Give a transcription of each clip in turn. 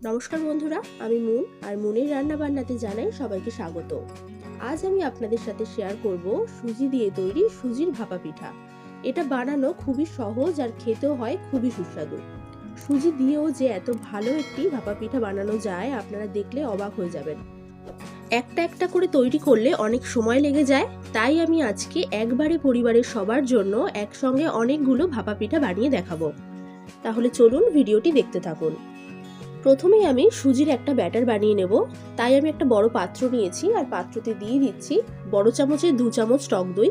নমস্কার বন্ধুরা, আমি মুন আর মুনের রান্না বান্নাতে জানাই সবাইকে স্বাগত। আজ আমি আপনাদের সাথে শেয়ার করব সুজি দিয়ে তৈরি সুজির ভাপা পিঠা। এটা বানানো খুবই সহজ আর খেতেও হয় খুবই সুস্বাদু। সুজি দিয়েও যে এত ভালো একটি ভাপা পিঠা বানানো যায় আপনারা দেখলে অবাক হয়ে যাবেন। একটা একটা করে তৈরি করলে অনেক সময় লেগে যায়, তাই আমি আজকে একবারে পরিবারের সবার জন্য একসঙ্গে অনেকগুলো ভাপা পিঠা বানিয়ে দেখাবো। তাহলে চলুন ভিডিওটি দেখতে থাকুন। প্রথমেই আমি সুজির একটা ব্যাটার বানিয়ে নেব। তাই আমি একটা বড় পাত্র নিয়েছি আর পাত্রতে দিয়ে দিচ্ছি বড় চামচে 2 চামচ টক দই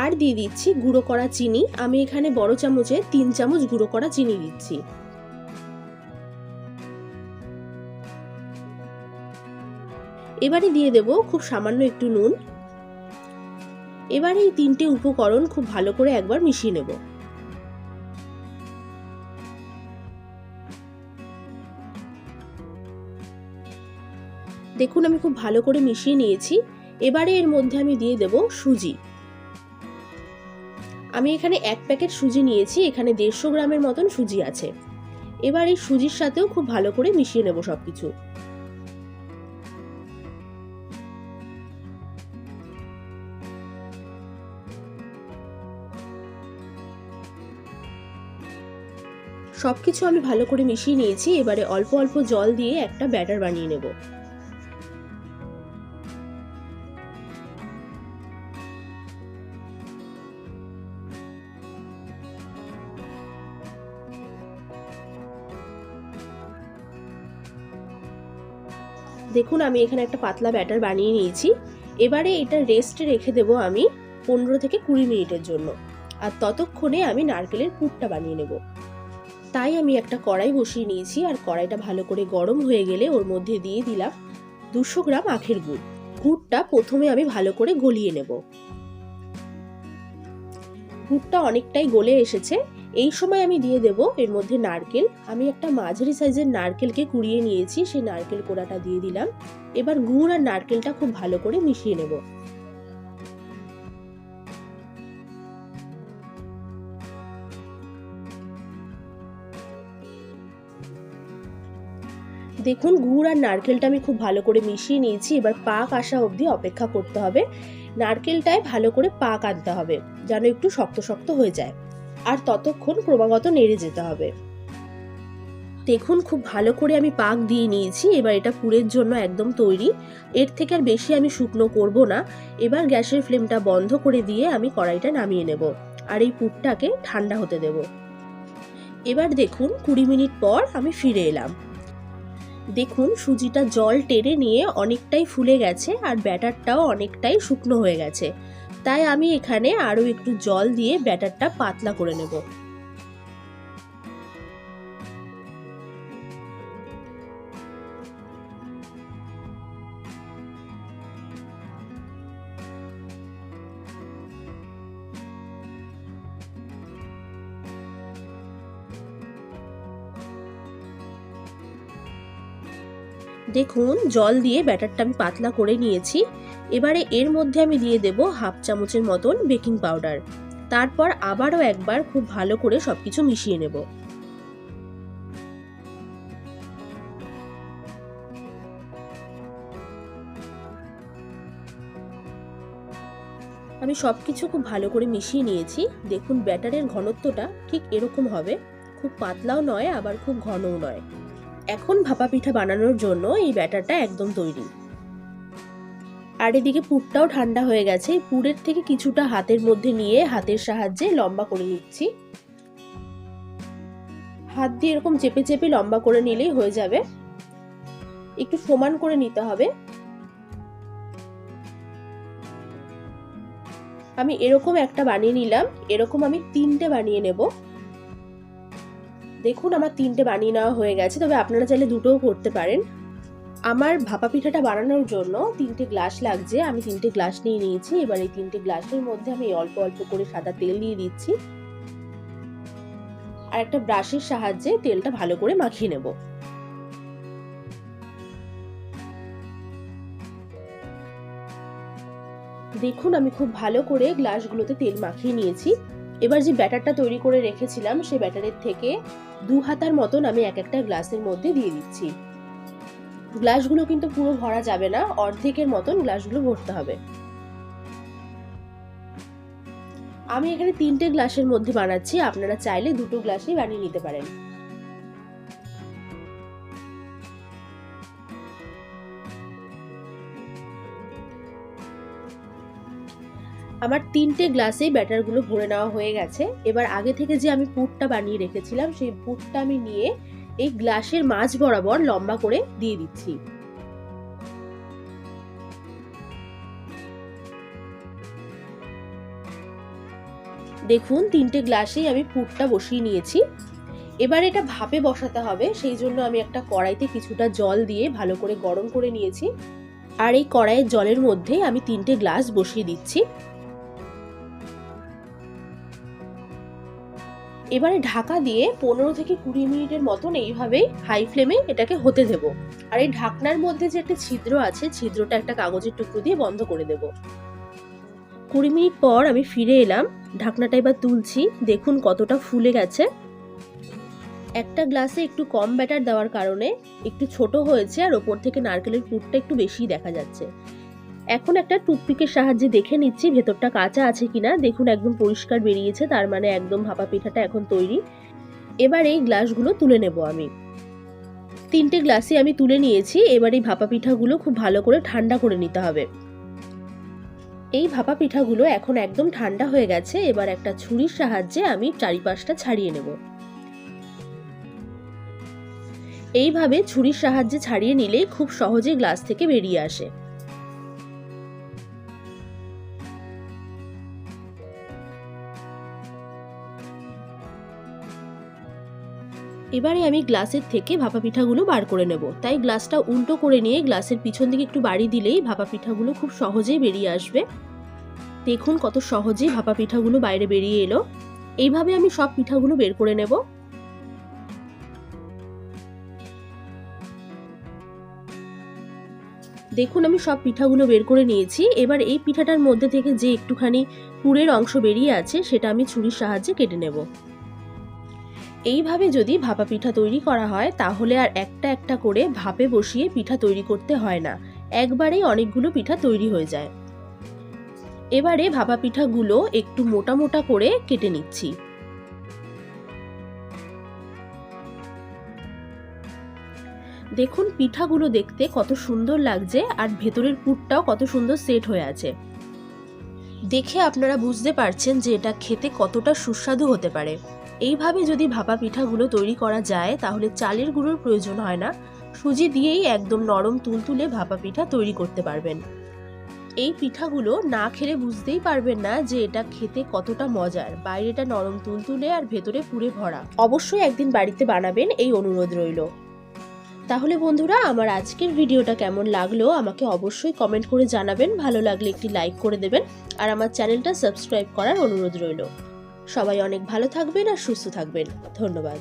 আর দিয়ে দিচ্ছি গুঁড়ো করা চিনি। আমি এখানে বড় চামচে 3 চামচ গুঁড়ো করা চিনি দিচ্ছি। এবারে দিয়ে দেব খুব সামান্য একটু নুন। এবারে এই তিনটে উপকরণ খুব ভালো করে একবার মিশিয়ে নেব। দেখুন আমি খুব ভালো করে মিশিয়ে নিয়েছি। এবারে এর মধ্যে আমি দিয়ে দেব সুজি। আমি এখানে 1 প্যাকেট সুজি নিয়েছি, এখানে 150 গ্রামের মতন সুজি আছে। এবার এই সুজির সাথেও খুব ভালো করে মিশিয়ে নেব সবকিছু। সবকিছু আমি ভালো করে মিশিয়ে নিয়েছি। এবারে অল্প অল্প জল দিয়ে একটা ব্যাটার বানিয়ে নেব। দেখুন আমি এখানে একটা পাতলা ব্যাটার বানিয়ে নিয়েছি। এবারে এটা রেস্টে রেখে দেব আমি 15 থেকে 20 মিনিটের জন্য। আর ততক্ষণে আমি নারকেলের পুরটা বানিয়ে নেব। তাই আমি একটা কড়াই বসিয়ে নিয়েছি আর কড়াইটা ভালো করে গরম হয়ে গেলে ওর মধ্যে দিয়ে দিলাম 200 গ্রাম আখের গুড়। গুড়টা প্রথমে আমি ভালো করে গলিয়ে নেব। গুড়টা অনেকটাই গলে এসেছে। এই সময় আমি দিয়ে দেব এর মধ্যে নারকেল। আমি একটা মাঝারি সাইজের নারকেলকে কুড়িয়ে নিয়েছি, সেই নারকেল কোড়াটা দিয়ে দিলাম। এবার গুড় আর নারকেলটা খুব ভালো করে মিশিয়ে নেব। দেখুন গুড় আর নারকেলটা আমি খুব ভালো করে মিশিয়ে নিয়েছি। এবার পাক আসা অবধি অপেক্ষা করতে হবে। নারকেলটায় ভালো করে পাক আনতে হবে, যেন একটু শক্ত শক্ত হয়ে যায়। আর ততক্ষণ ক্রমাগত নেড়ে যেতে হবে। দেখুন খুব ভালো করে আমি পাক দিয়ে নিয়েছি। এবার এটা পুরের জন্য একদম তৈরি। এর থেকে আর বেশি আমি শুকনো করব না। এবার গ্যাসের ফ্লেমটা বন্ধ করে দিয়ে আমি কড়াইটা নামিয়ে নেব আর এই পুরটাকে ঠান্ডা হতে দেব। এবার দেখুন 20 মিনিট পর আমি ফিরে এলাম। দেখুন সুজিটা জল টেনে নিয়ে অনেকটাই ফুলে গেছে আর ব্যাটারটাও অনেকটাই শুকনো হয়ে গেছে। তাই আমি এখানে আরো একটু জল দিয়ে ব্যাটারটা পাতলা করে নেব। দেখুন জল দিয়ে ব্যাটারটা আমি পাতলা করে নিয়েছি। এবারে এর মধ্যে আমি দিয়ে দেব হাফ চামচের মতন বেকিং পাউডার। তারপর আবারও একবার খুব ভালো করে সবকিছু মিশিয়ে নেব। আমি সবকিছু খুব ভালো করে মিশিয়ে নিয়েছি। দেখুন ব্যাটারের ঘনত্বটা ঠিক এরকম হবে, খুব পাতলাও নয় আবার খুব ঘনও নয়। এখন ভাপা পিঠা বানানোর জন্য এই ব্যাটারটা একদম তৈরি। আর এদিকে পুরটাও ঠান্ডা হয়ে গেছে। পুরের থেকে কিছুটা হাতের মধ্যে নিয়ে হাতের সাহায্যে লম্বা করে নিচ্ছি। হাত দিয়ে এরকম চেপে চেপে লম্বা করে নিলেই হয়ে যাবে। একটু সমান করে নিতে হবে। আমি এরকম একটা বানিয়ে নিলাম। এরকম আমি 3টে বানিয়ে নেব। দেখুন আমার 3টে বানিয়ে নেওয়া হয়ে গেছে, তবে আপনারা চাইলে 2টোও করতে পারেন। আমার ভাপা পিঠাটা বানানোর জন্য 3টে গ্লাস লাগছে। আমি 3টে গ্লাস নিয়ে নিয়েছি। এবার এই 3টে গ্লাসের মধ্যে আমি অল্প অল্প করে সাদা তেল দিয়ে দিচ্ছি আর একটা ব্রাশের সাহায্যে তেলটা ভালো করে মাখিয়ে নেব। দেখুন আমি খুব ভালো করে গ্লাসগুলোতে তেল মাখিয়ে নিয়েছি। এবার যে ব্যাটারটা তৈরি করে রেখেছিলাম সেই ব্যাটারের থেকে 2 হাতার মতন আমি এক একটা গ্লাসের মধ্যে দিয়ে দিচ্ছি। গ্লাসগুলো কিন্তু পুরো ভরা যাবে না, অর্ধেকের মতন গ্লাসগুলো ভরতে হবে। আমি এখানে 3টে গ্লাসের মধ্যে বানাচ্ছি, আপনারা চাইলে 2টো গ্লাসেই বানিয়ে নিতে পারেন। আমার 3টে গ্লাসেই ব্যাটারগুলো ভরে নেওয়া হয়ে গেছে। এবার আগে থেকে যে আমি পুরটা বানিয়ে রেখেছিলাম সেই পুরটা আমি নিয়ে এই গ্লাসের মাঝ বরাবর লম্বা করে দিয়ে দিচ্ছি। দেখুন 3টে গ্লাসেই আমি পুরটা বসিয়ে নিয়েছি। এবার এটা ভাপে বসাতে হবে, সেই জন্য আমি একটা কড়াইতে কিছুটা জল দিয়ে ভালো করে গরম করে নিয়েছি। আর এই কড়াইয়ের জলের মধ্যে আমি 3টে গ্লাস বসিয়ে দিচ্ছি। এবারে ঢাকা দিয়ে 15 থেকে 20 মিনিটের মতন এইভাবে হাই ফ্লেমে এটাকে হতে দেব। আর এই ঢাকনার মধ্যে যে একটা ছিদ্র আছে, ছিদ্রটা একটা কাগজের টুকরো দিয়ে বন্ধ করে দেব। 20 মিনিট পর আমি ফিরে এলাম, ঢাকনাটা এবার তুলছি। দেখুন কতটা ফুলে গেছে। একটা গ্লাসে একটু কম ব্যাটার দেওয়ার কারণে একটু ছোট হয়েছে, আর ওপর থেকে নারকেলের পুরটা একটু বেশি দেখা যাচ্ছে। এখন একটা টুথপিকের সাহায্যে দেখে নিচ্ছি ভেতরটা কাঁচা আছে কিনা। দেখুন একদম পরিষ্কার বেরিয়েছে, তার মানে একদম ভাপা পিঠাটা এখন তৈরি। এবার এই গ্লাসগুলো তুলে নেব আমি। 3টে গ্লাসই আমি তুলে নিয়েছি। এবার এই ভাপা পিঠাগুলো খুব ভালো করে ঠান্ডা করে নিতে হবে। এই ভাপা পিঠাগুলো এখন একদম ঠান্ডা হয়ে গেছে। এবার একটা ছুরির সাহায্যে আমি চারিপাশটা ছাড়িয়ে নেব। এইভাবে ছুরির সাহায্যে ছাড়িয়ে নিলে খুব সহজে গ্লাস থেকে বেরিয়ে আসে। এবারে আমি গ্লাসের থেকে ভাপা পিঠাগুলো বার করে নেব। তাই গ্লাসটা উল্টো করে নিয়ে গ্লাসের পিছন দিকে একটু বাড়ি দিলেই ভাপা পিঠাগুলো খুব সহজেই বেরিয়ে আসবে। দেখুন কত সহজেই ভাপা পিঠাগুলো বাইরে বেরিয়ে এলো। এইভাবে আমি সব পিঠাগুলো বের করে নেব। দেখুন আমি সব পিঠাগুলো বের করে নিয়েছি। এবার এই পিঠাটার মধ্যে থেকে যে একটুখানি পুরের অংশ বেরিয়ে আছে সেটা আমি ছুরির সাহায্যে কেটে নেব। এইভাবে যদি ভাপা পিঠা তৈরি করা হয় তাহলে আর একটা একটা করে ভাপে বসিয়ে পিঠা তৈরি করতে হয় না, একবারেই অনেকগুলো পিঠা তৈরি হয়ে যায়। এবারে ভাপা পিঠাগুলো একটু মোটা মোটা করে কেটে নিচ্ছি। দেখুন পিঠাগুলো দেখতে কত সুন্দর লাগছে, আর ভেতরের পুরটাও কত সুন্দর সেট হয়ে আছে। দেখে আপনারা বুঝতে পারছেন যে এটা খেতে কতটা সুস্বাদু হতে পারে। এইভাবে যদি ভাপা পিঠাগুলো তৈরি করা যায় তাহলে চালের গুঁড়োর প্রয়োজন হয় না, সুজি দিয়েই একদম নরম তুলতুলে ভাপা পিঠা তৈরি করতে পারবেন। এই পিঠাগুলো না খেলে বুঝতেই পারবেন না যে এটা খেতে কতটা মজার। বাইরেটা নরম তুলতুলে আর ভেতরে পুরে ভরা। অবশ্যই একদিন বাড়িতে বানাবেন, এই অনুরোধ রইল। তাহলে বন্ধুরা, আমার আজকের ভিডিওটা কেমন লাগলো আমাকে অবশ্যই কমেন্ট করে জানাবেন। ভালো লাগলে একটি লাইক করে দেবেন, আর আমার চ্যানেলটা সাবস্ক্রাইব করার অনুরোধ রইল। সবাই অনেক ভালো থাকবেন আর সুস্থ থাকবেন। ধন্যবাদ।